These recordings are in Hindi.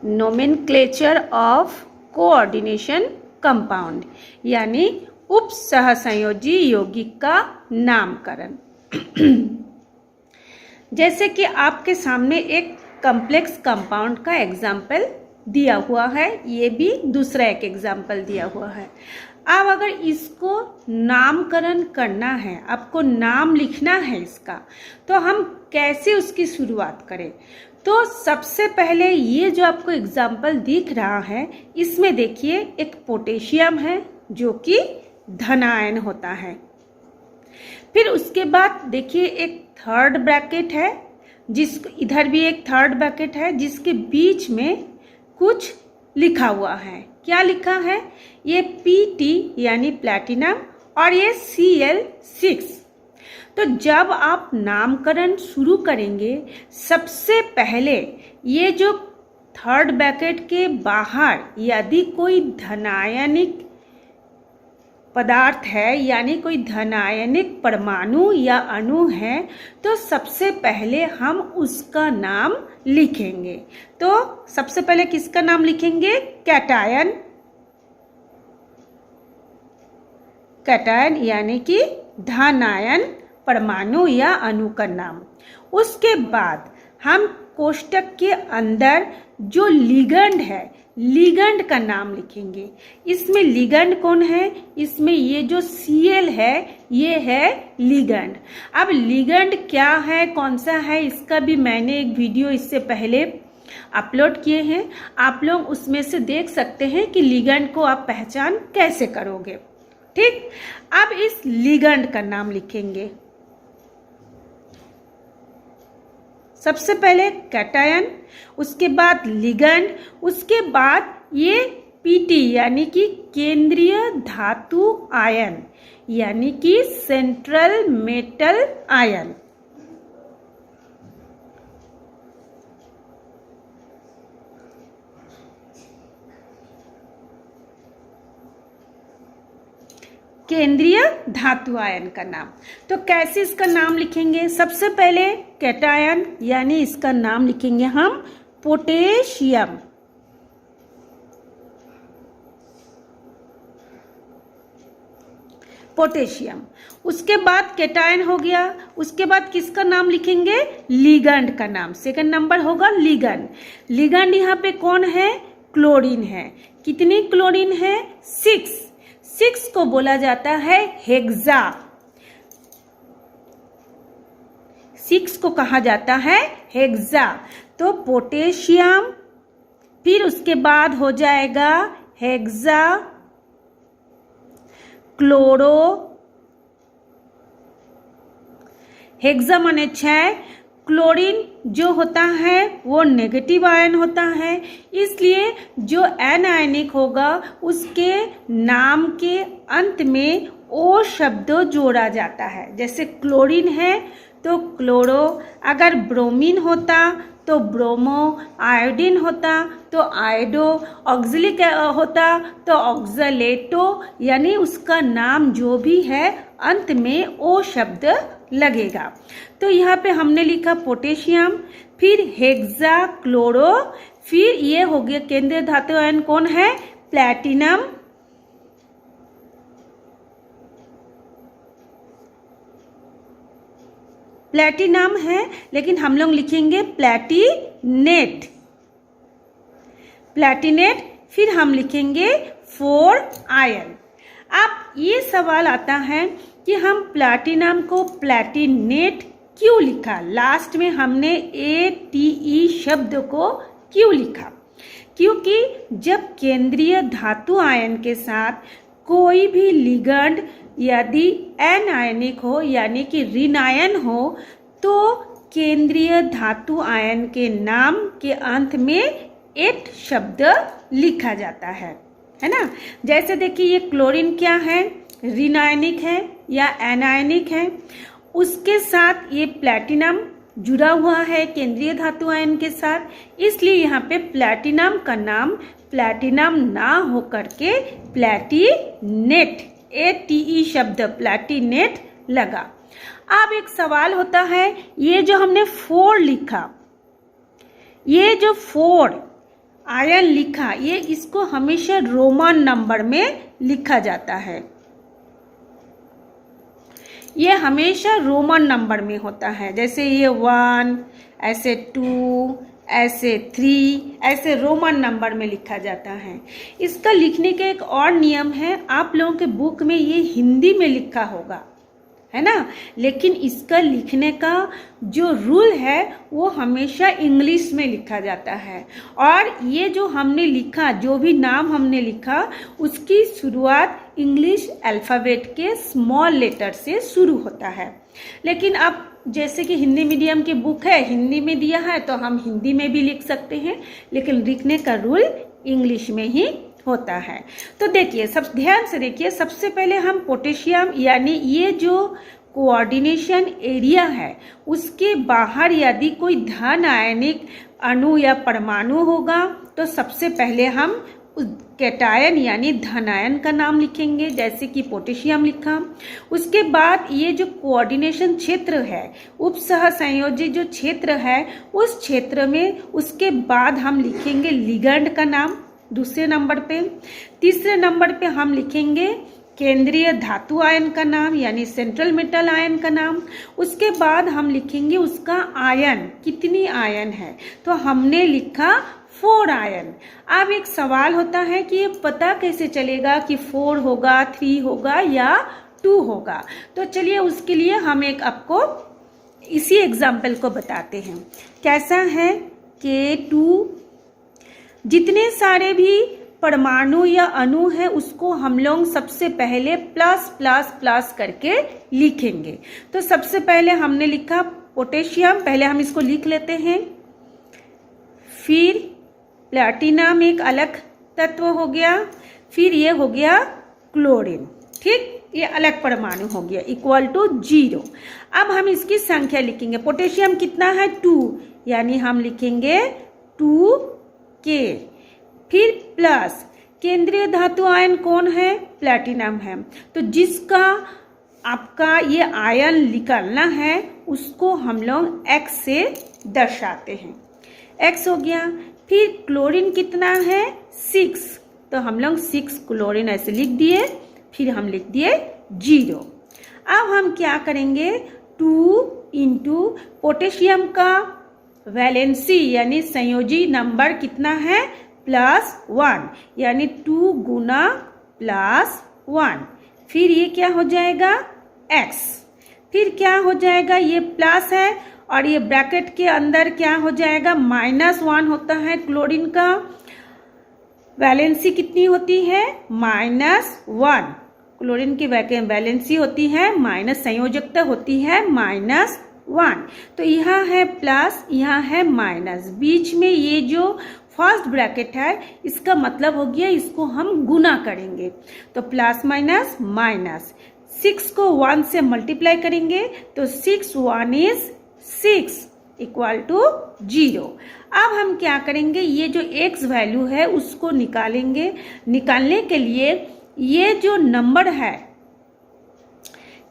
नोमेनक्लेचर ऑफ कोऑर्डिनेशन कंपाउंड यानी उप सहसंयोजी यौगिक का नामकरण। जैसे कि आपके सामने एक कॉम्प्लेक्स कंपाउंड का एग्जाम्पल दिया हुआ है, ये भी दूसरा एक एग्जाम्पल दिया हुआ है। अब अगर इसको नामकरण करना है, आपको नाम लिखना है इसका, तो हम कैसे उसकी शुरुआत करें? तो सबसे पहले ये जो आपको एग्जाम्पल दिख रहा है, इसमें देखिए एक पोटेशियम है जो कि धनायन होता है। फिर उसके बाद देखिए एक थर्ड ब्रैकेट है, इधर भी एक थर्ड ब्रैकेट है जिसके बीच में कुछ लिखा हुआ है। क्या लिखा है? ये Pt यानी प्लैटिनम और ये Cl6। तो जब आप नामकरण शुरू करेंगे, सबसे पहले ये जो थर्ड ब्रैकेट के बाहर यदि कोई धनायनिक पदार्थ है यानी कोई धनायनिक परमाणु या अणु है, तो सबसे पहले हम उसका नाम लिखेंगे। तो सबसे पहले किसका नाम लिखेंगे? कैटायन। कैटायन यानी कि धनायन परमाणु या अणु का नाम। उसके बाद हम कोष्टक के अंदर जो लिगेंड है, लिगेंड का नाम लिखेंगे। इसमें लिगेंड कौन है? इसमें ये जो Cl है ये है लिगेंड। अब लिगेंड क्या है, कौन सा है, इसका भी मैंने एक वीडियो इससे पहले अपलोड किए हैं। आप लोग उसमें से देख सकते हैं कि लिगेंड को आप पहचान कैसे करोगे। ठीक, अब इस लिगेंड का नाम लिखेंगे। सबसे पहले कैटायन, उसके बाद लिगेंड, उसके बाद ये Pt यानी कि केंद्रीय धातु आयन यानी कि सेंट्रल मेटल आयन। केंद्रीय धातु आयन का नाम। तो कैसे इसका नाम लिखेंगे? सबसे पहले कैटायन यानी इसका नाम लिखेंगे हम पोटेशियम। पोटेशियम, उसके बाद कैटायन हो गया। उसके बाद किसका नाम लिखेंगे? लिगेंड का नाम। सेकंड नंबर होगा लिगेंड। लिगेंड यहाँ पे कौन है? क्लोरीन है। कितनी क्लोरीन है? 6 को बोला जाता है हेक्सा। 6 को कहा जाता है हेक्सा। तो पोटेशियम, फिर उसके बाद हो जाएगा हेक्सा क्लोरो। हेक्सा माने 6। क्लोरीन जो होता है वो नेगेटिव आयन होता है, इसलिए जो एनायनिक होगा उसके नाम के अंत में ओ शब्द जोड़ा जाता है। जैसे क्लोरीन है तो क्लोरो, अगर ब्रोमीन होता तो ब्रोमो, आयोडीन होता तो आयोडो, ऑक्सिलिक होता तो ऑक्सलेटो, यानी उसका नाम जो भी है अंत में ओ शब्द लगेगा। तो यहाँ पे हमने लिखा पोटेशियम, फिर हेक्सा क्लोरो, फिर ये हो गया केंद्रीय धातु आयन कौन है? प्लैटिनम। प्लैटिनम है लेकिन हम लोग लिखेंगे प्लैटिनेट। प्लैटिनेट, फिर हम लिखेंगे 4 आयन। अब ये सवाल आता है कि हम प्लैटिनम को प्लैटिनेट क्यों लिखा? लास्ट में हमने ATE शब्द को क्यों लिखा? क्योंकि जब केंद्रीय धातु आयन के साथ कोई भी लिगेंड यदि एनायनिक हो यानी कि ऋणायन हो, तो केंद्रीय धातु आयन के नाम के अंत में एट शब्द लिखा जाता है ना। जैसे देखिए ये क्लोरीन क्या है? ऋणायनिक है या एनायनिक है। उसके साथ ये प्लैटिनम जुड़ा हुआ है केंद्रीय धातु आयन के साथ, इसलिए यहाँ पे प्लैटिनम का नाम प्लैटिनम ना होकर के प्लैटिनेट, ATE शब्द प्लैटिनेट लगा। अब एक सवाल होता है, ये जो हमने 4 लिखा, ये जो 4 आयन लिखा, ये इसको हमेशा रोमन नंबर में लिखा जाता है। ये हमेशा रोमन नंबर में होता है, जैसे ये 1, ऐसे 2, ऐसे 3, ऐसे रोमन नंबर में लिखा जाता है। इसका लिखने का एक और नियम है, आप लोगों के बुक में ये हिंदी में लिखा होगा, है ना, लेकिन इसका लिखने का जो रूल है वो हमेशा इंग्लिश में लिखा जाता है। और ये जो हमने लिखा, जो भी नाम हमने लिखा, उसकी शुरुआत इंग्लिश अल्फ़ाबेट के स्मॉल लेटर से शुरू होता है। लेकिन अब जैसे कि हिंदी मीडियम की बुक है, हिंदी में दिया है तो हम हिंदी में भी लिख सकते हैं, लेकिन लिखने का रूल इंग्लिश में ही होता है। तो देखिए, सब ध्यान से देखिए, सबसे पहले हम पोटेशियम यानी ये जो कोऑर्डिनेशन एरिया है उसके बाहर यदि कोई धन आयनिक अणु या परमाणु होगा तो सबसे पहले हम कैटायन यानी धनायन का नाम लिखेंगे, जैसे कि पोटेशियम लिखा। उसके बाद ये जो कोऑर्डिनेशन क्षेत्र है, उपसह संयोजी जो क्षेत्र है, उस क्षेत्र में उसके बाद हम लिखेंगे लिगैंड का नाम दूसरे नंबर पे। तीसरे नंबर पे हम लिखेंगे केंद्रीय धातु आयन का नाम यानी सेंट्रल मेटल आयन का नाम। उसके बाद हम लिखेंगे उसका आयन, कितनी आयन है, तो हमने लिखा 4 आयन। अब एक सवाल होता है कि ये पता कैसे चलेगा कि 4 होगा, 3 होगा या 2 होगा। तो चलिए उसके लिए हम एक आपको इसी एग्जाम्पल को बताते हैं। कैसा है कि 2 जितने सारे भी परमाणु या अणु है उसको हम लोग सबसे पहले प्लस प्लस प्लस करके लिखेंगे। तो सबसे पहले हमने लिखा पोटेशियम, पहले हम इसको लिख लेते हैं। फिर प्लैटिनम एक अलग तत्व हो गया, फिर ये हो गया क्लोरीन, ठीक, ये अलग परमाणु हो गया, इक्वल टू 0। अब हम इसकी संख्या लिखेंगे। पोटेशियम कितना है 2, यानी हम लिखेंगे 2K। फिर प्लस केंद्रीय धातु आयन कौन है, प्लैटिनम है, तो जिसका आपका ये आयन निकालना है उसको हम लोग X से दर्शाते हैं, X हो गया। फिर क्लोरीन कितना है 6, तो हम लोग 6 क्लोरीन ऐसे लिख दिए, फिर हम लिख दिए 0। अब हम क्या करेंगे, 2 इंटू पोटेशियम का वैलेंसी यानी संयोजी नंबर कितना है +1, यानी 2 गुना +1। फिर ये क्या हो जाएगा X। फिर क्या हो जाएगा, ये प्लस है और ये ब्रैकेट के अंदर क्या हो जाएगा -1 होता है। क्लोरीन का वैलेंसी कितनी होती है -1, क्लोरीन की वैलेंसी होती है माइनस, संयोजकता होती है -1। तो यहाँ है प्लस, यहाँ है माइनस, बीच में ये जो फर्स्ट ब्रैकेट है इसका मतलब हो गया इसको हम गुना करेंगे, तो प्लस माइनस माइनस। 6 को 1 से मल्टीप्लाई करेंगे तो 6 1 इज 6 इक्वल टू 0। अब हम क्या करेंगे, ये जो x वैल्यू है उसको निकालेंगे। निकालने के लिए ये जो नंबर है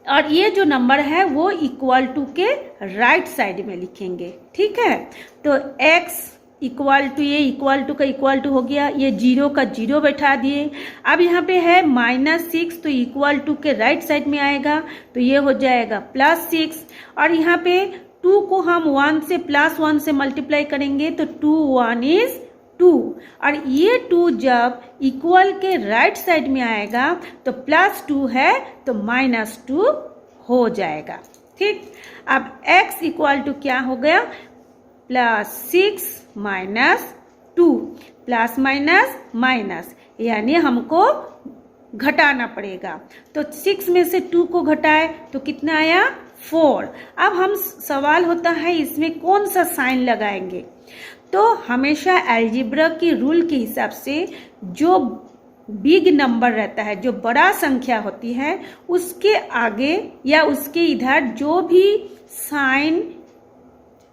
और ये जो नंबर है वो इक्वल टू के राइट साइड में लिखेंगे, ठीक है। तो x इक्वल टू, ये इक्वल टू का इक्वल टू हो गया, ये 0 का 0 बैठा दिए। अब यहाँ पे है -6, तो इक्वल टू के राइट साइड में आएगा, तो ये हो जाएगा +6। और यहाँ पे 2 को हम 1 से +1 से मल्टीप्लाई करेंगे तो 2 1 इज 2, और ये 2 जब इक्वल के राइट साइड में आएगा तो +2 है तो -2 हो जाएगा, ठीक। अब x इक्वल टू क्या हो गया +6 -2, प्लस माइनस माइनस, यानी हमको घटाना पड़ेगा। तो 6 में से 2 को घटाए तो कितना आया 4। अब हम सवाल होता है इसमें कौन सा साइन लगाएंगे, तो हमेशा अलजेब्रा की रूल के हिसाब से जो बिग नंबर रहता है, जो बड़ा संख्या होती है, उसके आगे या उसके इधर जो भी साइन,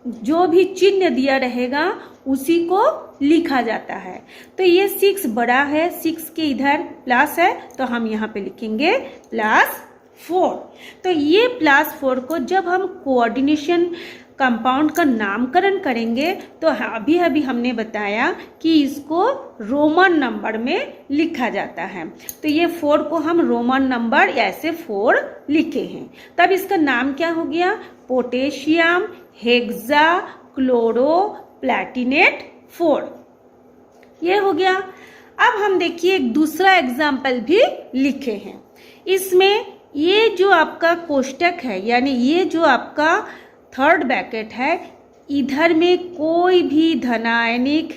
जो भी चिन्ह दिया रहेगा उसी को लिखा जाता है। तो ये 6 बड़ा है, 6 के इधर प्लस है तो हम यहाँ पे लिखेंगे +4। तो ये +4 को जब हम कोऑर्डिनेशन कंपाउंड का नामकरण करेंगे तो अभी अभी हमने बताया कि इसको रोमन नंबर में लिखा जाता है। तो ये 4 को हम रोमन नंबर ऐसे 4 लिखे हैं। तब इसका नाम क्या हो गया? पोटेशियम हेक्सा क्लोरो प्लैटिनेट 4, ये हो गया। अब हम देखिए एक दूसरा एग्जाम्पल भी लिखे हैं। इसमें ये जो आपका कोष्टक है, यानी ये जो आपका थर्ड ब्रैकेट है, इधर में कोई भी धनायनिक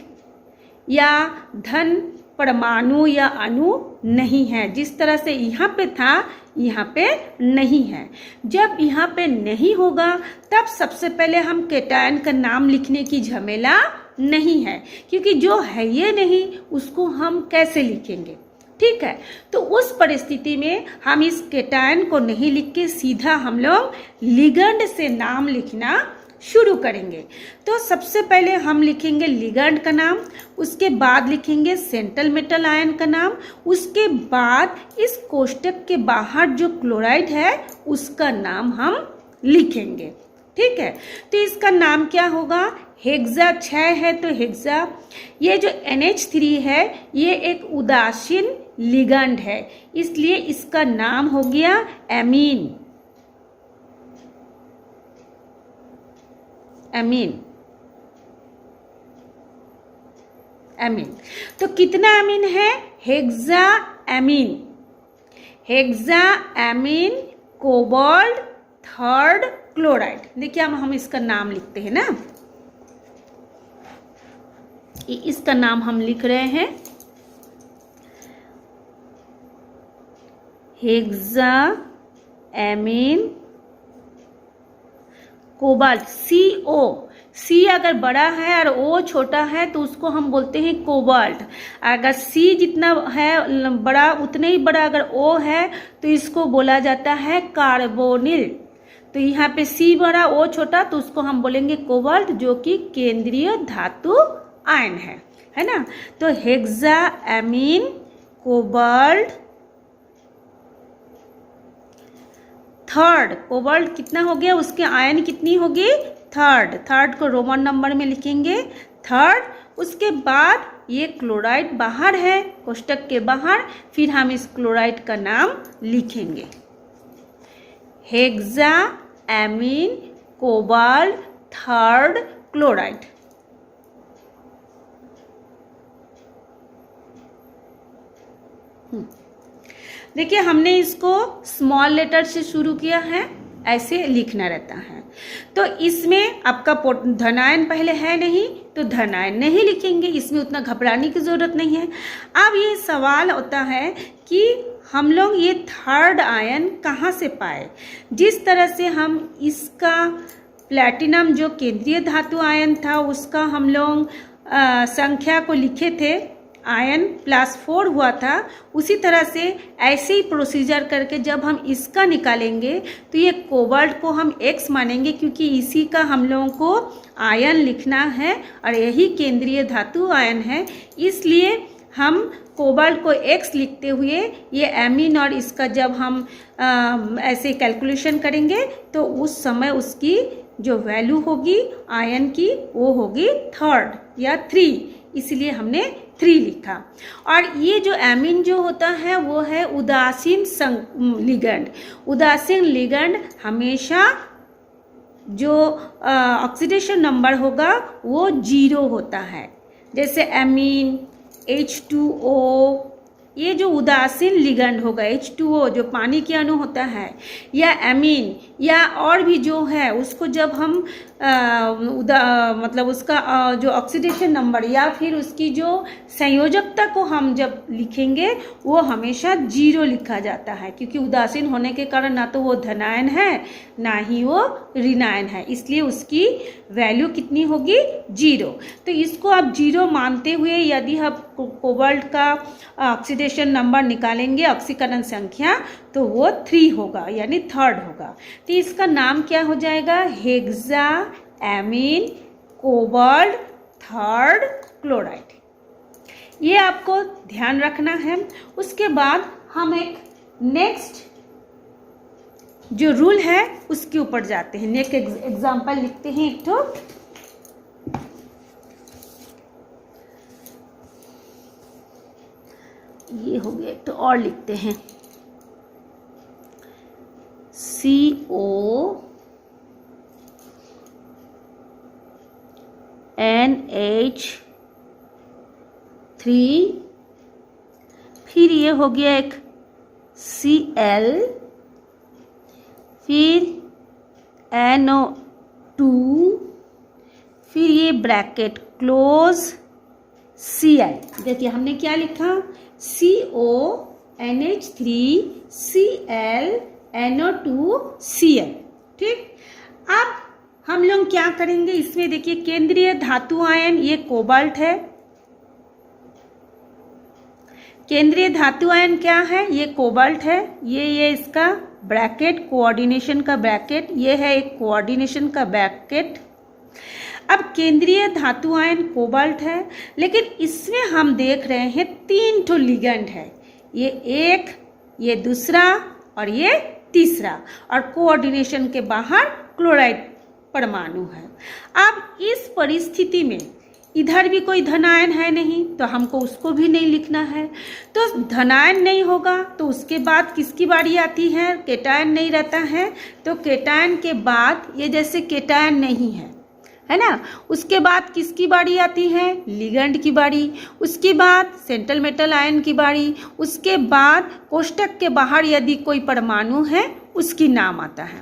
या धन परमाणु या अणु नहीं है। जिस तरह से यहाँ पे था, यहाँ पे नहीं है। जब यहाँ पे नहीं होगा तब सबसे पहले हम केटायन का नाम लिखने की झमेला नहीं है, क्योंकि जो है ये नहीं उसको हम कैसे लिखेंगे, ठीक है। तो उस परिस्थिति में हम इस केटायन को नहीं लिख के सीधा हम लोग लिगेंड से नाम लिखना शुरू करेंगे। तो सबसे पहले हम लिखेंगे लिगेंड का नाम, उसके बाद लिखेंगे सेंट्रल मेटल आयन का नाम, उसके बाद इस कोष्टक के बाहर जो क्लोराइड है उसका नाम हम लिखेंगे, ठीक है। तो इसका नाम क्या होगा? हेक्सा 6 है तो हेक्सा। ये जो NH3 है ये एक उदासीन लिगेंड है, इसलिए इसका नाम हो गया एमीन। Amine amine. तो कितना एमीन है? Hexa amine. Hexa amine cobalt third chloride. देखिए हम इसका नाम लिखते हैं ना, इसका नाम हम लिख रहे हैं hexa amine cobalt. CO, C अगर बड़ा है और O छोटा है तो उसको हम बोलते हैं कोबाल्ट। अगर C जितना है बड़ा, उतने ही बड़ा अगर O है तो इसको बोला जाता है कार्बोनिल। तो यहाँ पे C बड़ा O छोटा तो उसको हम बोलेंगे कोबाल्ट, जो कि केंद्रीय धातु आयन है ना। तो hexa amine cobalt third. Cobalt कितना हो गया? उसके आयन कितनी होगी? थर्ड। थर्ड को रोमन नंबर में लिखेंगे थर्ड। उसके बाद ये क्लोराइड बाहर है कोष्टक के बाहर, फिर हम इस क्लोराइड का नाम लिखेंगे hexa amine cobalt third chloride. देखिए हमने इसको स्मॉल लेटर से शुरू किया है, ऐसे लिखना रहता है। तो इसमें आपका धनायन पहले है नहीं तो धनायन नहीं लिखेंगे, इसमें उतना घबराने की ज़रूरत नहीं है। अब ये सवाल होता है कि हम लोग ये थर्ड आयन कहाँ से पाए। जिस तरह से हम इसका प्लैटिनम जो केंद्रीय धातु आयन था उसका हम लोग संख्या को लिखे थे, आयन +4 हुआ था, उसी तरह से ऐसे ही प्रोसीजर करके जब हम इसका निकालेंगे तो ये कोबाल्ट को हम X मानेंगे, क्योंकि इसी का हम लोगों को आयन लिखना है और यही केंद्रीय धातु आयन है। इसलिए हम कोबाल्ट को X लिखते हुए ये एमीन और इसका जब हम ऐसे कैलकुलेशन करेंगे तो उस समय उसकी जो वैल्यू होगी आयन की वो होगी थर्ड या 3, इसलिए हमने 3 लिखा। और ये जो एमीन जो होता है वो है उदासीन लिगेंड। उदासीन लिगेंड हमेशा जो ऑक्सीडेशन नंबर होगा वो 0 होता है। जैसे एमीन H2O, ये जो उदासीन लिगेंड होगा H2O जो पानी के अणु होता है, या एमीन या और भी जो है उसको जब हम मतलब उसका जो ऑक्सीडेशन नंबर या फिर उसकी जो संयोजकता को हम जब लिखेंगे वो हमेशा 0 लिखा जाता है, क्योंकि उदासीन होने के कारण ना तो वो धनायन है ना ही वो ऋणायन है, इसलिए उसकी वैल्यू कितनी होगी 0। तो इसको आप 0 मानते हुए यदि आप कोबाल्ट का ऑक्सीडेशन नंबर निकालेंगे, ऑक्सीकरण संख्या, तो वो 3 होगा यानी थर्ड होगा। तो इसका नाम क्या हो जाएगा? Hexa amine cobalt third chloride. ये आपको ध्यान रखना है। उसके बाद हम एक नेक्स्ट जो रूल है उसके ऊपर जाते हैं। नेक्स्ट एग्जाम्पल लिखते हैं एक तो, ये हो गया, एक तो और लिखते हैं CONH3, फिर ये हो गया एक Cl, फिर NO2, फिर ये ब्रैकेट क्लोज Cl। देखिए हमने क्या लिखा, CONH3Cl NO2Cl। ठीक, अब हम लोग क्या करेंगे इसमें, देखिए केंद्रीय धातु आयन ये कोबाल्ट है। केंद्रीय धातु आयन क्या है, ये कोबाल्ट है। ये इसका ब्रैकेट, कोऑर्डिनेशन का ब्रैकेट, ये है एक कोऑर्डिनेशन का ब्रैकेट। अब केंद्रीय धातु आयन कोबाल्ट है, लेकिन इसमें हम देख रहे हैं 3 ठो लिगेंड है, ये एक, ये दूसरा और ये तीसरा, और कोऑर्डिनेशन के बाहर क्लोराइड परमाणु है। अब इस परिस्थिति में इधर भी कोई धनायन है नहीं, तो हमको उसको भी नहीं लिखना है। तो धनायन नहीं होगा तो उसके बाद किसकी बारी आती है, केटायन नहीं रहता है, तो केटायन के बाद ये जैसे केटायन नहीं है ना, उसके बाद किसकी बारी आती है, लिगेंड की बारी, उसके बाद सेंट्रल मेटल आयन की बारी, उसके बाद कोष्टक के बाहर यदि कोई परमाणु है उसकी नाम आता है।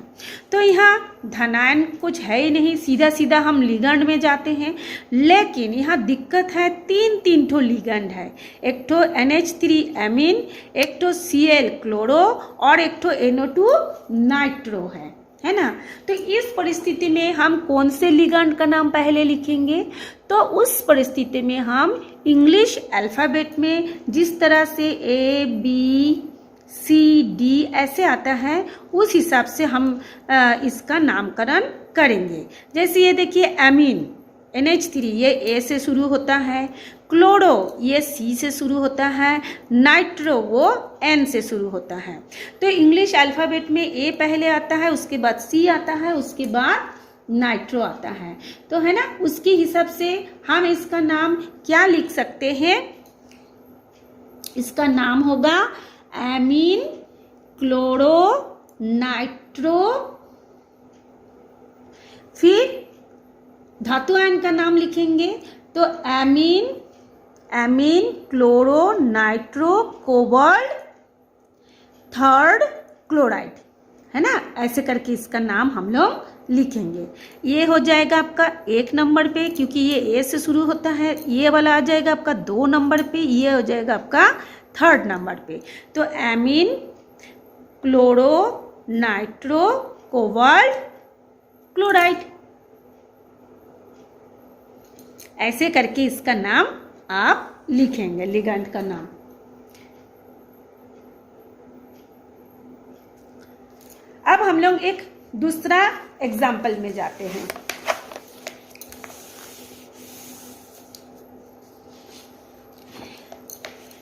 तो यहाँ धनायन कुछ है ही नहीं, सीधा सीधा हम लिगेंड में जाते हैं। लेकिन यहाँ दिक्कत है, 3 ठो लिगेंड है, एक ठो NH3 एमीन, एक ठो Cl क्लोरो और एक ठो NO2 नाइट्रो है ना। तो इस परिस्थिति में हम कौन से लिगेंड का नाम पहले लिखेंगे, तो उस परिस्थिति में हम इंग्लिश अल्फ़ाबेट में जिस तरह से ABCD ऐसे आता है उस हिसाब से हम इसका नामकरण करेंगे। जैसे ये देखिए एमीन NH3 ये A से शुरू होता है, क्लोरो ये C से शुरू होता है, नाइट्रो वो N से शुरू होता है। तो इंग्लिश अल्फ़ाबेट में A पहले आता है, उसके बाद C आता है, उसके बाद नाइट्रो आता है। तो है ना, उसके हिसाब से हम इसका नाम क्या लिख सकते हैं, इसका नाम होगा एमीन क्लोरो नाइट्रो। फिर धातु आयन का नाम लिखेंगे तो amine chloro nitro cobalt third chloride, है ना। ऐसे करके इसका नाम हम लोग लिखेंगे। ये हो जाएगा आपका 1 नंबर पे, क्योंकि ये A से शुरू होता है। ये वाला आ जाएगा आपका 2 नंबर पे, ये हो जाएगा आपका 3rd नंबर पे। तो amine chloro nitro cobalt chloride, ऐसे करके इसका नाम आप लिखेंगे, लिगेंड का नाम। अब हम लोग एक दूसरा एग्जाम्पल में जाते हैं।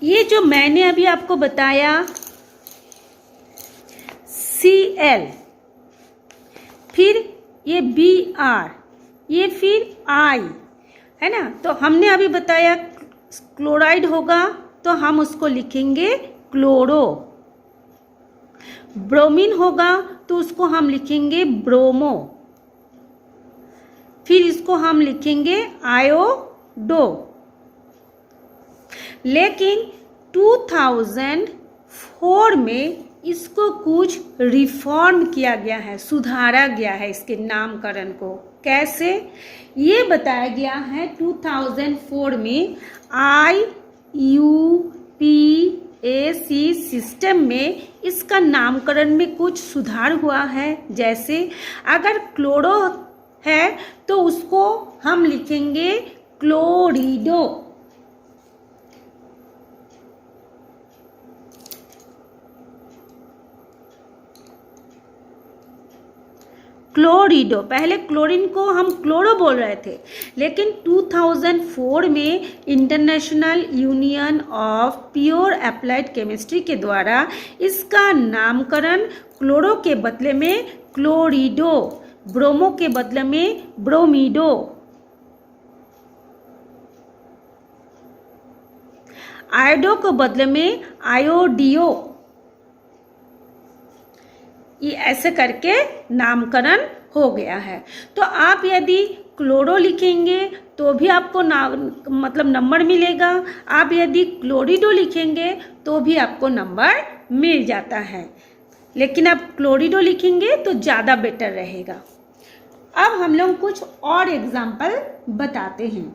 ये जो मैंने अभी आपको बताया Cl, फिर ये Br, ये फिर I, है ना। तो हमने अभी बताया क्लोराइड होगा तो हम उसको लिखेंगे क्लोरो, ब्रोमीन होगा तो उसको हम लिखेंगे ब्रोमो, फिर इसको हम लिखेंगे आयोडो। लेकिन 2004 में इसको कुछ रिफॉर्म किया गया है, सुधारा गया है इसके नामकरण को। कैसे, ये बताया गया है 2004 में IUPAC सिस्टम में इसका नामकरण में कुछ सुधार हुआ है। जैसे अगर क्लोरो है तो उसको हम लिखेंगे क्लोरिडो, क्लोरिडो। पहले क्लोरीन को हम क्लोरो बोल रहे थे, लेकिन 2004 में international union of pure applied chemistry के द्वारा इसका नामकरण क्लोरो के बदले में क्लोरिडो, ब्रोमो के बदले में ब्रोमीडो, आयोडो के बदले में आयोडियो। ये ऐसे करके नामकरण हो गया है। तो आप यदि क्लोरो लिखेंगे तो भी आपको मतलब नंबर मिलेगा, आप यदि क्लोरिडो लिखेंगे तो भी आपको नंबर मिल जाता है, लेकिन आप क्लोरिडो लिखेंगे तो ज़्यादा बेटर रहेगा। अब हम लोग कुछ और एग्जाम्पल बताते हैं।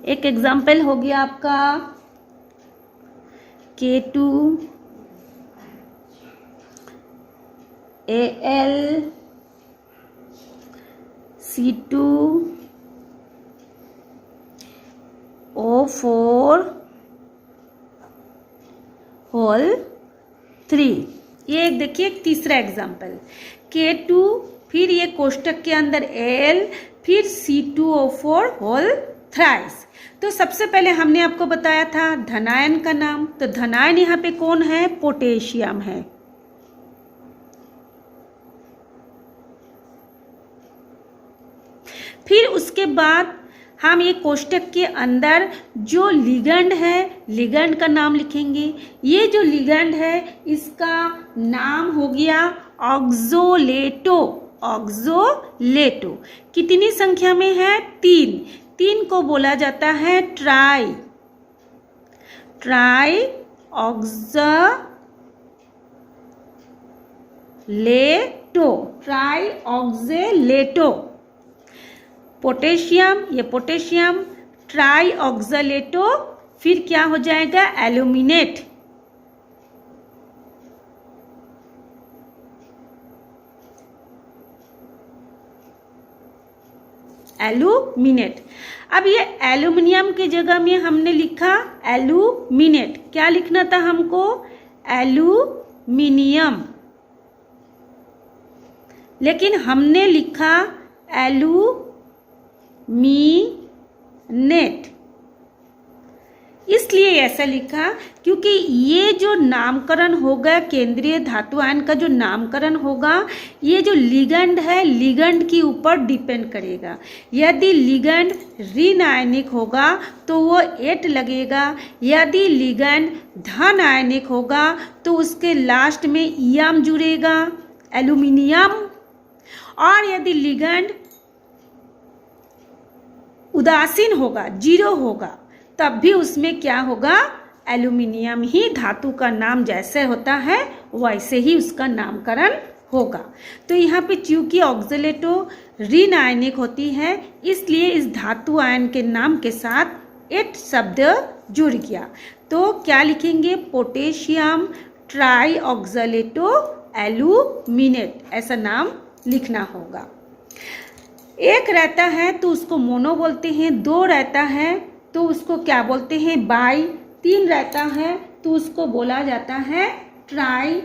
एक एग्जाम्पल हो गया आपका K2 Al C2 O4 whole 3। ये एक देखिए एक तीसरा एग्जाम्पल K2, फिर ये कोष्टक के अंदर Al, फिर C2O4 होल थ्राइस। तो सबसे पहले हमने आपको बताया था धनायन का नाम, तो धनायन यहाँ पे कौन है? पोटेशियम है। फिर उसके बाद हम ये कोष्टक के अंदर जो लिगेंड है, लिगेंड का नाम लिखेंगे। ये जो लिगेंड है इसका नाम हो गया ऑक्सोलेटो, ऑक्सोलेटो। कितनी संख्या में है? 3। 3 को बोला जाता है ट्राई, ट्राई ऑक्सोलेटो, ट्राई ऑक्सोलेटो। पोटेशियम, ये पोटेशियम, ट्राई ऑक्सोलेटो, फिर क्या हो जाएगा? Aluminate, aluminate. अब ये एल्यूमिनियम की जगह में हमने लिखा एल्यूमिनेट। क्या लिखना था हमको? एल्यूमिनियम, लेकिन हमने लिखा एल्यूमिनेट। इसलिए ऐसा लिखा क्योंकि ये जो नामकरण होगा, केंद्रीय धातु आयन का जो नामकरण होगा, ये जो लिगेंड है, लिगेंड के ऊपर डिपेंड करेगा। यदि लिगेंड ऋण आयनिक होगा तो वो एट लगेगा, यदि लिगेंड धन आयनिक होगा तो उसके लास्ट में इयम जुड़ेगा, एल्यूमिनियम। और यदि लिगेंड उदासीन होगा, जीरो होगा, तब भी उसमें क्या होगा? एल्यूमिनियम ही धातु का नाम जैसे होता है वैसे ही उसका नामकरण होगा। तो यहाँ पे चूंकि ऑक्सोलेटो ऋण आयनिक होती है, इसलिए इस धातु आयन के नाम के साथ एट शब्द जुड़ गया। तो क्या लिखेंगे? पोटेशियम ट्राई ऑक्सोलेटो एल्यूमिनेट, ऐसा नाम लिखना होगा। एक रहता है तो उसको मोनो बोलते हैं, 2 रहता है तो उसको क्या बोलते हैं? बाई, 3 रहता है तो उसको बोला जाता है ट्राई,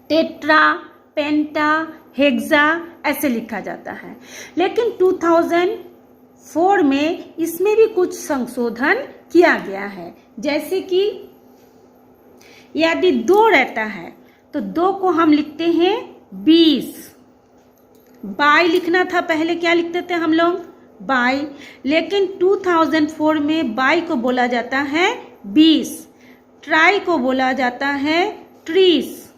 टेट्रा, पेंटा, हेक्सा, ऐसे लिखा जाता है। लेकिन 2004 में इसमें भी कुछ संशोधन किया गया है, जैसे कि यदि 2 रहता है तो 2 को हम लिखते हैं 20। बाई लिखना था, पहले क्या लिखते थे हम लोग? बाई। लेकिन 2004 में बाई को बोला जाता है 20, ट्राई को बोला जाता है 30,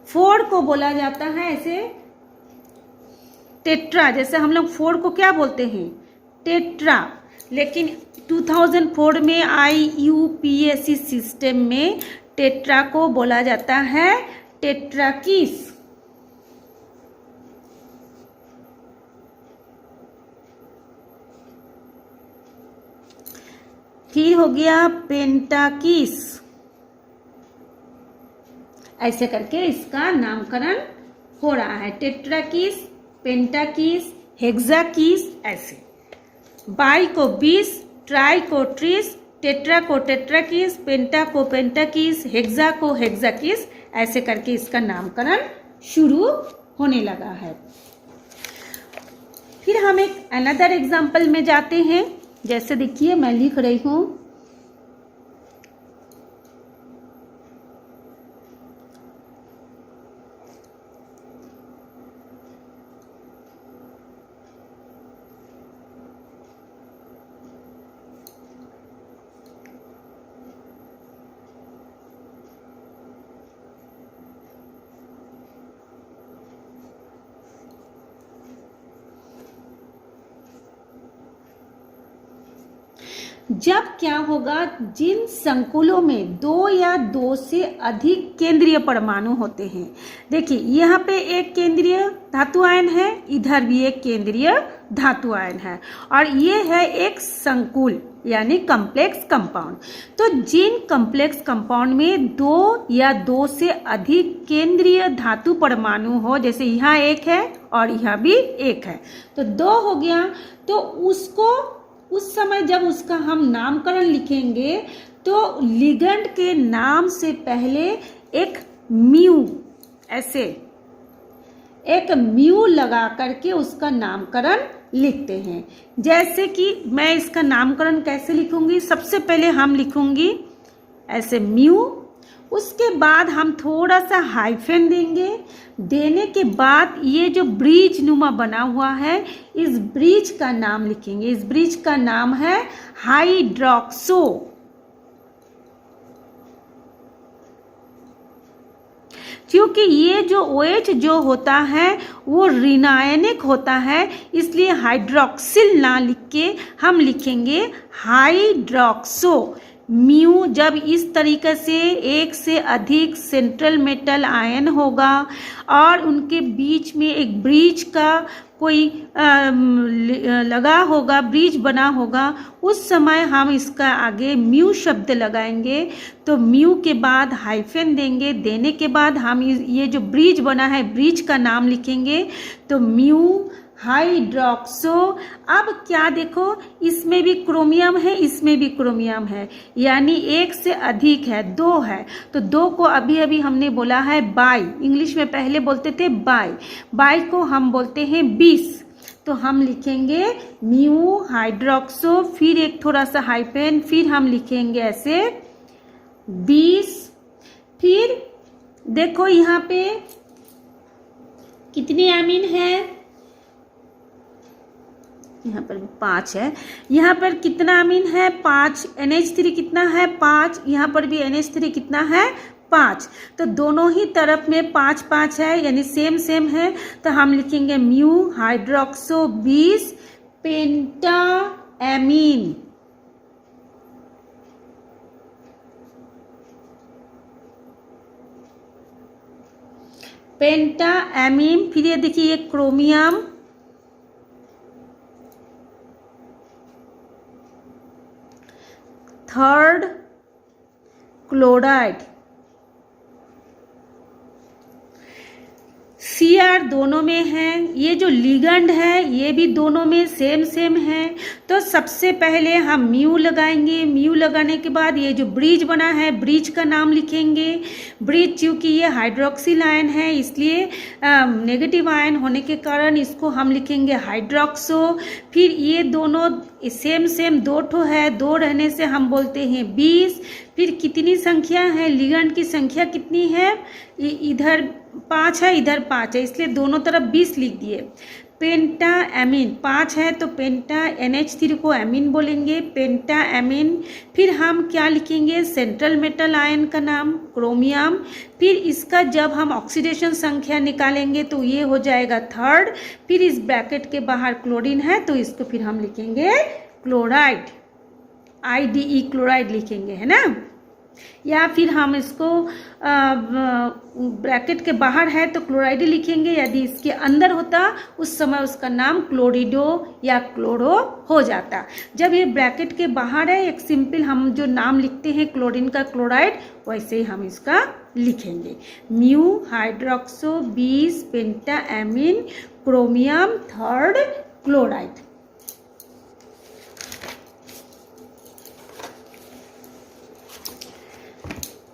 4 को बोला जाता है ऐसे टेट्रा। जैसे हम लोग 4 को क्या बोलते हैं? टेट्रा। लेकिन 2004 में IUPAC सिस्टम में टेट्रा को बोला जाता है टेट्राकीस। फिर हो गया पेंटाकीस, ऐसे करके इसका नामकरण हो रहा है। टेट्राकीस, पेंटाकीस, हेक्साकीस, ऐसे। बाई को 20, ट्राई को 30, टेट्रा को टेट्राकीस, पेंटा को पेंटाकीस, हेक्सा को हेक्साकीस, ऐसे करके इसका नामकरण शुरू होने लगा है। फिर हम एक अनदर एग्जाम्पल में जाते हैं। जैसे देखिए मैं लिख रही हूँ, जब क्या होगा, जिन संकुलों में दो या दो से अधिक केंद्रीय परमाणु होते हैं। देखिए यहाँ पे एक केंद्रीय धातु आयन है, इधर भी एक केंद्रीय धातु आयन है, और ये है एक संकुल यानी कॉम्प्लेक्स कंपाउंड। तो जिन कॉम्प्लेक्स कंपाउंड में दो या दो से अधिक केंद्रीय धातु परमाणु हो, जैसे यहाँ एक है और यहाँ भी एक है, तो दो हो गया, तो उसको उस समय जब उसका हम नामकरण लिखेंगे तो लिगेंड के नाम से पहले एक म्यू, ऐसे एक म्यू लगा करके उसका नामकरण लिखते हैं। जैसे कि मैं इसका नामकरण कैसे लिखूंगी, सबसे पहले हम लिखूंगी ऐसे म्यू, उसके बाद हम थोड़ा सा हाइफन देंगे। देने के बाद ये जो ब्रिज नुमा बना हुआ है, इस ब्रिज का नाम लिखेंगे। इस ब्रिज का नाम है हाइड्रोक्सो। क्योंकि ये जो OH जो होता है वो ऋणायनिक होता है, इसलिए हाइड्रोक्सिल ना लिख के हम लिखेंगे हाइड्रोक्सो। म्यू जब इस तरीके से एक से अधिक सेंट्रल मेटल आयन होगा और उनके बीच में एक ब्रिज का कोई लगा होगा, ब्रिज बना होगा, उस समय हम इसका आगे म्यू शब्द लगाएंगे। तो म्यू के बाद हाइफन देंगे, देने के बाद हम ये जो ब्रिज बना है ब्रिज का नाम लिखेंगे। तो म्यू हाइड्रोक्सो। अब क्या देखो, इसमें भी क्रोमियम है, इसमें भी क्रोमियम है, यानी एक से अधिक है, दो है, तो दो को अभी अभी हमने बोला है बाई, इंग्लिश में पहले बोलते थे बाई, बाई को हम बोलते हैं 20। तो हम लिखेंगे म्यू हाइड्रोक्सो, फिर एक थोड़ा सा हाइफन, फिर हम लिखेंगे ऐसे 20। फिर देखो यहाँ पे कितनी एमीन है, यहाँ पर 5 है, यहाँ पर कितना अमीन है 5, NH3 कितना है 5, यहाँ पर भी NH3 कितना है 5। तो दोनों ही तरफ में 5 5 है, यानी सेम सेम है। तो हम लिखेंगे म्यू हाइड्रोक्सो 20 पेंटा एमीन। पेंटा एमीन। फिर ये देखिए ये क्रोमियम, थर्ड क्लोराइड। Cr दोनों में है, ये जो लिगेंड है ये भी दोनों में सेम सेम है। तो सबसे पहले हम म्यू लगाएंगे, म्यू लगाने के बाद ये जो ब्रिज बना है ब्रिज का नाम लिखेंगे। ब्रिज चूँकि ये हाइड्रोक्सिल आयन है इसलिए नेगेटिव आयन होने के कारण इसको हम लिखेंगे हाइड्रोक्सो। फिर ये दोनों सेम सेम दो ठो है, दो रहने से हम बोलते हैं 20। फिर कितनी संख्या है, लिगेंड की संख्या कितनी है, इधर 5 है इधर 5 है, इसलिए दोनों तरफ 20 लिख दिए। पेंटा एमीन 5 है तो पेंटा NH3 को एमीन बोलेंगे, पेंटा एमीन। फिर हम क्या लिखेंगे, सेंट्रल मेटल आयन का नाम क्रोमियम। फिर इसका जब हम ऑक्सीडेशन संख्या निकालेंगे तो ये हो जाएगा थर्ड। फिर इस ब्रैकेट के बाहर क्लोरीन है तो इसको फिर हम लिखेंगे क्लोराइड, IDE क्लोराइड लिखेंगे, है ना। या फिर हम इसको ब्रैकेट के बाहर है तो क्लोराइड लिखेंगे, यदि इसके अंदर होता उस समय उसका नाम क्लोरिडो या क्लोरो हो जाता। जब ये ब्रैकेट के बाहर है, एक सिंपल हम जो नाम लिखते हैं क्लोरीन का क्लोराइड, वैसे ही हम इसका लिखेंगे म्यू हाइड्रोक्सो 20 पेंटा एमीन क्रोमियम थर्ड क्लोराइड।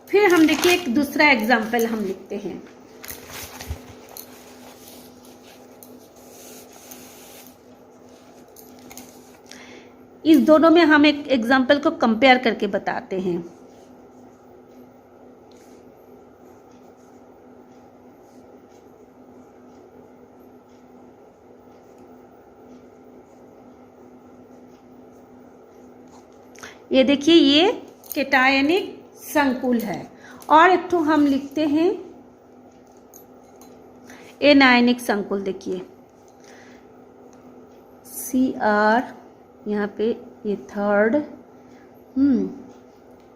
फिर हम देखिए एक दूसरा एग्जाम्पल हम लिखते हैं। इस दोनों में हम एक एग्जाम्पल को कंपेयर करके बताते हैं। ये देखिए, ये केटायनिक संकुल है। और एक तो हम लिखते हैं एनायनिक संकुल। देखिए Cr, यहाँ पे ये थर्ड,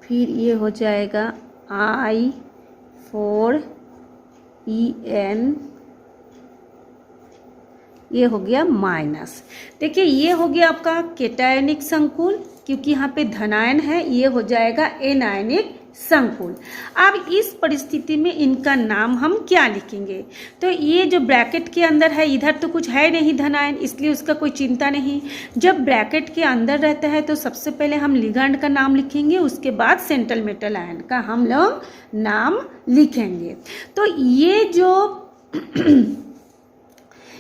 फिर ये हो जाएगा I4En, ये हो गया माइनस। देखिए ये हो गया आपका केटायनिक संकुल, क्योंकि यहाँ पे धनायन है, ये हो जाएगा एनायनिक संकुल। अब इस परिस्थिति में इनका नाम हम क्या लिखेंगे? तो ये जो ब्रैकेट के अंदर है, इधर तो कुछ है नहीं धनायन, इसलिए उसका कोई चिंता नहीं। जब ब्रैकेट के अंदर रहता है तो सबसे पहले हम लिगैंड का नाम लिखेंगे, उसके बाद सेंट्रल मेटल आयन का हम लोग नाम लिखेंगे। तो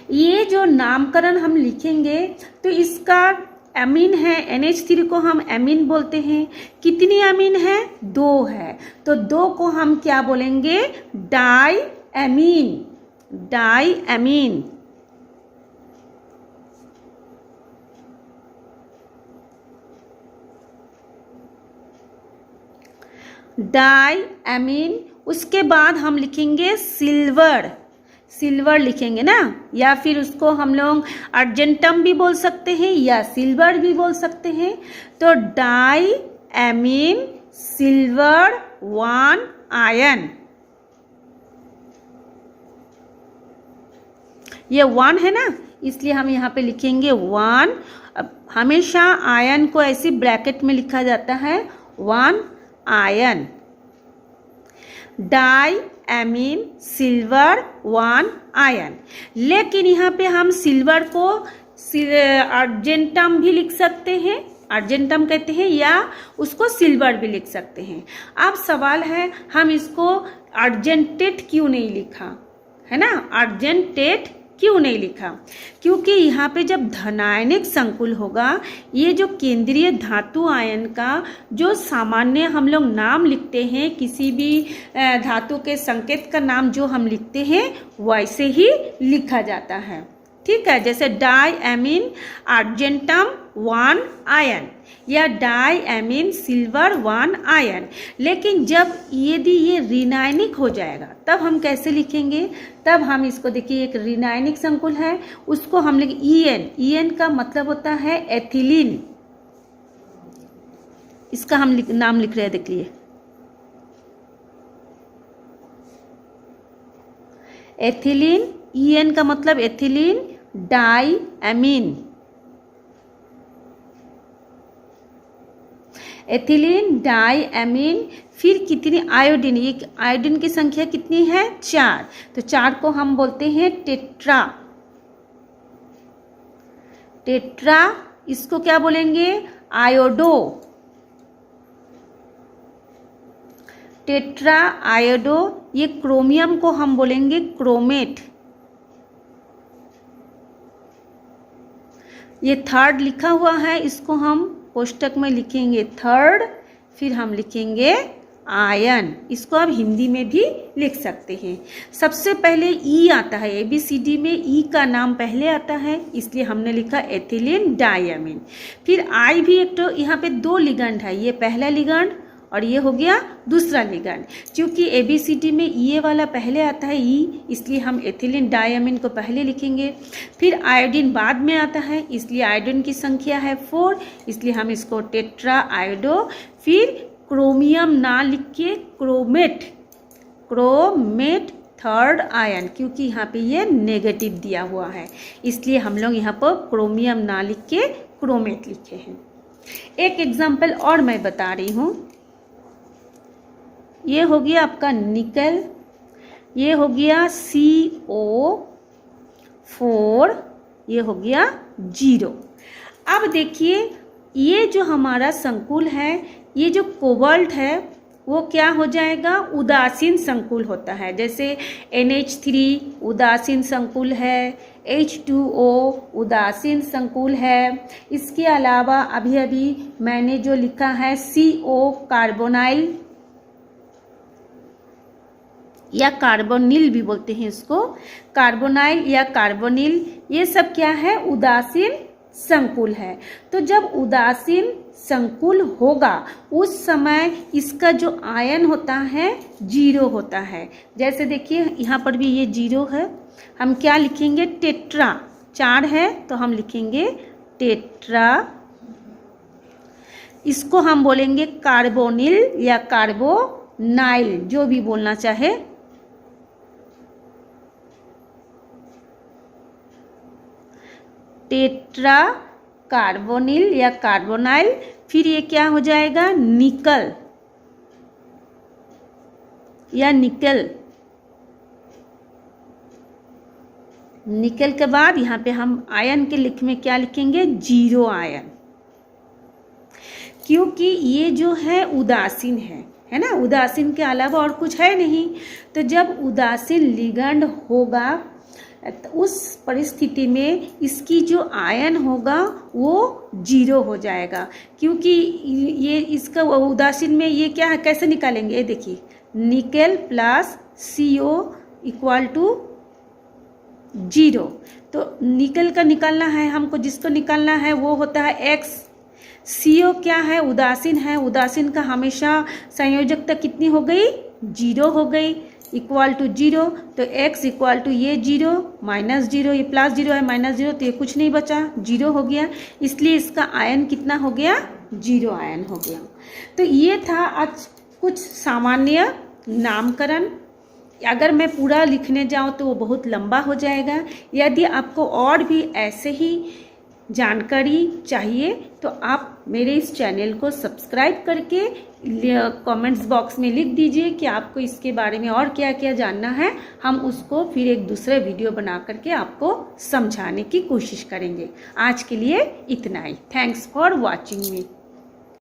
ये जो नामकरण हम लिखेंगे, तो इसका एमीन है, NH3 को हम एमीन बोलते हैं। कितनी एमीन है? 2 है, तो 2 को हम क्या बोलेंगे? Diamine. Diamine. Diamine. उसके बाद हम लिखेंगे सिल्वर। सिल्वर लिखेंगे ना, या फिर उसको हम लोग अर्जेंटम भी बोल सकते हैं या सिल्वर भी बोल सकते हैं। तो डाई एमीन सिल्वर 1 आयन। ये 1 है ना, इसलिए हम यहाँ पे लिखेंगे 1। अब हमेशा आयन को ऐसे ब्रैकेट में लिखा जाता है, 1 ion. Diamine silver 1 ion. लेकिन यहाँ पे हम सिल्वर को अर्जेंटम भी लिख सकते हैं, अर्जेंटम कहते हैं, या उसको सिल्वर भी लिख सकते हैं। अब सवाल है, हम इसको अर्जेंटेट क्यों नहीं लिखा, है ना? अर्जेंटेट क्यों नहीं लिखा? क्योंकि यहाँ पे जब धनायनिक संकुल होगा, ये जो केंद्रीय धातु आयन का जो सामान्य हम लोग नाम लिखते हैं, किसी भी धातु के संकेत का नाम जो हम लिखते हैं वैसे ही लिखा जाता है। ठीक है, जैसे डाई एमीन अर्जेंटम 1 आयन या डाई एमीन सिल्वर 1 आयन। लेकिन जब यदि ये ऋणायनिक हो जाएगा तब हम कैसे लिखेंगे? तब हम इसको देखिए, एक ऋणायनिक संकुल है, उसको हम लिख EN। EN का मतलब होता है एथिलीन। इसका हम नाम लिख रहे हैं, देखिए एथिलीन। EN का मतलब ethylene diamine. Ethylene diamine. फिर कितनी आयोडीन, ये आयोडीन की संख्या कितनी है? 4। तो 4 को हम बोलते हैं टेट्रा। टेट्रा, इसको क्या बोलेंगे? आयोडो। Tetra iodo. ये क्रोमियम को हम बोलेंगे क्रोमेट। ये थर्ड लिखा हुआ है, इसको हम कोष्टक में लिखेंगे थर्ड, फिर हम लिखेंगे आयन। इसको आप हिंदी में भी लिख सकते हैं। सबसे पहले ई आता है, ABCD में ई का नाम पहले आता है, इसलिए हमने लिखा एथिलीन डाइअमीन। फिर आई भी एक तो यहाँ पे 2 लिगेंड है, ये पहला लिगेंड और ये हो गया दूसरा लिगेंड। क्योंकि ABCD में ये वाला पहले आता है ई, इसलिए हम एथिलीन डाइअमीन को पहले लिखेंगे। फिर आयोडीन बाद में आता है, इसलिए आयोडीन की संख्या है 4, इसलिए हम इसको टेट्रा आयोडो। फिर क्रोमियम ना लिख के क्रोमेट। क्रोमेट थर्ड आयन, क्योंकि यहाँ पे ये नेगेटिव दिया हुआ है, इसलिए हम लोग यहाँ पर क्रोमियम ना लिख के क्रोमेट लिखे हैं। एक एग्जाम्पल और मैं बता रही हूँ। ये हो गया आपका निकल, ये हो गया CO4, ये हो गया 0। अब देखिए, ये जो हमारा संकुल है, ये जो कोबाल्ट है वो क्या हो जाएगा? उदासीन संकुल होता है। जैसे NH3 उदासीन संकुल है, H2O उदासीन संकुल है। इसके अलावा अभी अभी मैंने जो लिखा है CO कार्बोनाइल या कार्बोनिल भी बोलते हैं इसको, कार्बोनाइल या कार्बोनिल, ये सब क्या है? उदासीन संकुल है। तो जब उदासीन संकुल होगा उस समय इसका जो आयन होता है 0 होता है। जैसे देखिए यहाँ पर भी ये 0 है, हम क्या लिखेंगे? टेट्रा, 4 है तो हम लिखेंगे टेट्रा। इसको हम बोलेंगे कार्बोनिल या कार्बोनाइल, जो भी बोलना चाहे। टेट्रा कार्बोनिल या कार्बोनाइल। फिर ये क्या हो जाएगा? निकल या निकल। निकल के बाद यहाँ पे हम आयन के में क्या लिखेंगे? 0 आयन, क्योंकि ये जो है उदासीन है ना, उदासीन के अलावा और कुछ है नहीं। तो जब उदासीन लिगैंड होगा तो उस परिस्थिति में इसकी जो आयन होगा वो 0 हो जाएगा, क्योंकि ये इसका उदासीन में ये क्या है, कैसे निकालेंगे? ये देखिए, nickel plus CO equal to 0। तो निकल का निकालना है हमको, जिसको निकालना है वो होता है X। CO क्या है? उदासीन है, उदासीन का हमेशा संयोजकता कितनी हो गई? 0 हो गई, इक्वल टू 0। तो x इक्वल टू ये 0 माइनस 0, ये प्लस 0 है, माइनस 0, तो ये कुछ नहीं बचा, 0 हो गया। इसलिए इसका आयन कितना हो गया? 0 आयन हो गया। तो ये था आज कुछ सामान्य नामकरण। अगर मैं पूरा लिखने जाऊँ तो वो बहुत लंबा हो जाएगा। यदि आपको और भी ऐसे ही जानकारी चाहिए तो आप मेरे इस चैनल को सब्सक्राइब करके कमेंट्स बॉक्स में लिख दीजिए कि आपको इसके बारे में और क्या क्या जानना है। हम उसको फिर एक दूसरे वीडियो बना करके आपको समझाने की कोशिश करेंगे। आज के लिए इतना ही। Thanks for watching me.